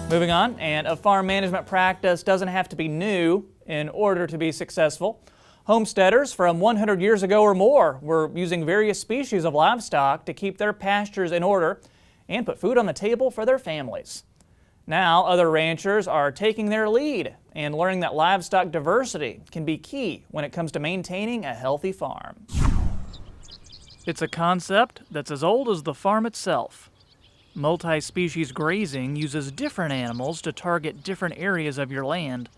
Moving on, and a farm management practice doesn't have to be new in order to be successful. Homesteaders from 100 years ago or more were using various species of livestock to keep their pastures in order and put food on the table for their families. Now, other ranchers are taking their lead and learning that livestock diversity can be key when it comes to maintaining a healthy farm. It's a concept that's as old as the farm itself. Multi-species grazing uses different animals to target different areas of your land,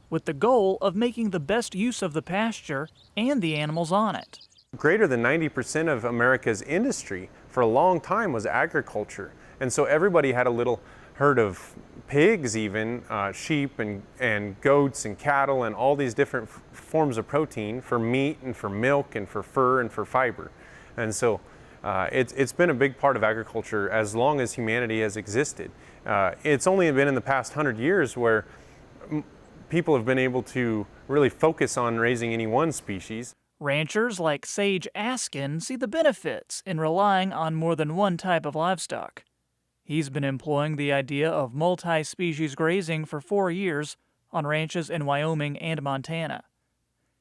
with the goal of making the best use of the pasture and the animals on it. Greater than 90% of America's industry for a long time was agriculture. And so everybody had a little herd of pigs even, sheep and goats and cattle and all these different forms of protein for meat and for milk and for fur and for fiber. And so it's been a big part of agriculture as long as humanity has existed. It's only been in the past 100 years where people have been able to really focus on raising any one species. Ranchers like Sage Askin see the benefits in relying on more than one type of livestock. He's been employing the idea of multi-species grazing for 4 years on ranches in Wyoming and Montana.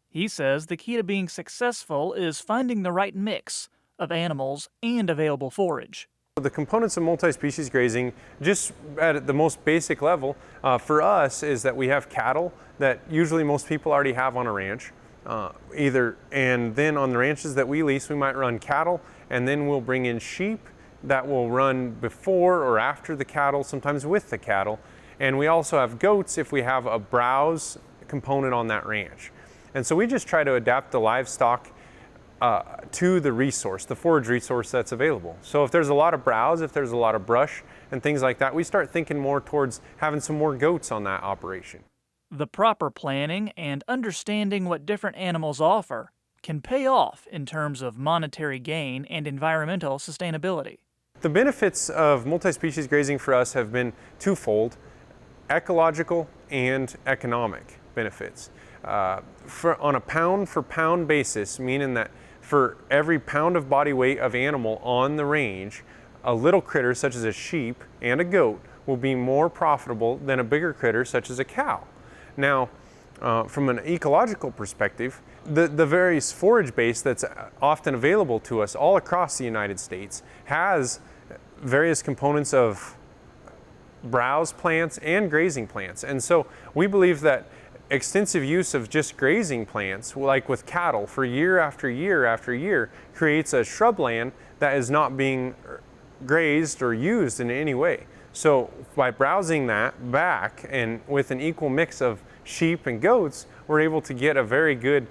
He says the key to being successful is finding the right mix of animals and available forage. The components of multi-species grazing, just at the most basic level, for us is that we have cattle that usually most people already have on a ranch. And then on the ranches that we lease, we might run cattle, and then we'll bring in sheep that will run before or after the cattle, sometimes with the cattle. And we also have goats if we have a browse component on that ranch. And so we just try to adapt the livestock to the resource, the forage resource that's available. So if there's a lot of browse, if there's a lot of brush and things like that, we start thinking more towards having some more goats on that operation. The proper planning and understanding what different animals offer can pay off in terms of monetary gain and environmental sustainability. The benefits of multi-species grazing for us have been twofold: ecological and economic benefits. On a pound-for-pound basis, meaning that for every pound of body weight of animal on the range, a little critter such as a sheep and a goat will be more profitable than a bigger critter such as a cow. Now, from an ecological perspective, the various forage base that's often available to us all across the United States has various components of browse plants and grazing plants. And so we believe that extensive use of just grazing plants, like with cattle, for year after year after year, creates a shrubland that is not being grazed or used in any way. So by browsing that back and with an equal mix of sheep and goats, we're able to get a very good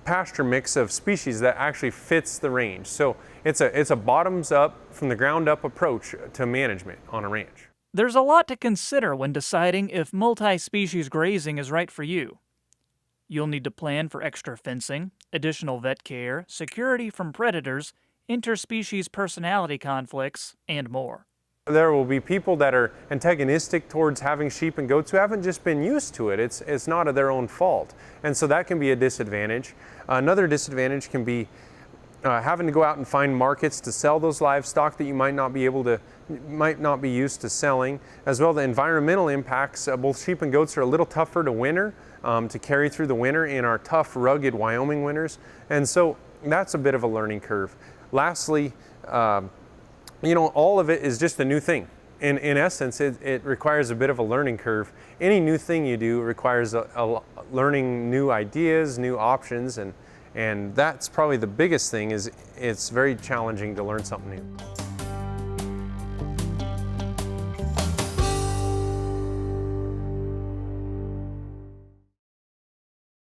pasture mix of species that actually fits the range. So it's a bottoms up, from the ground up approach to management on a ranch. There's a lot to consider when deciding if multi-species grazing is right for you. You'll need to plan for extra fencing, additional vet care, security from predators, interspecies personality conflicts, and more. There will be people that are antagonistic towards having sheep and goats who haven't just been used to it. It's not of their own fault. And so that can be a disadvantage. Another disadvantage can be having to go out and find markets to sell those livestock that you might not be used to selling. As well, the environmental impacts. Both sheep and goats are a little tougher to winter, to carry through the winter in our tough, rugged Wyoming winters. And so that's a bit of a learning curve. Lastly, all of it is just a new thing. In essence, it requires a bit of a learning curve. Any new thing you do requires learning new ideas, new options, and that's probably the biggest thing. Is it's very challenging to learn something new.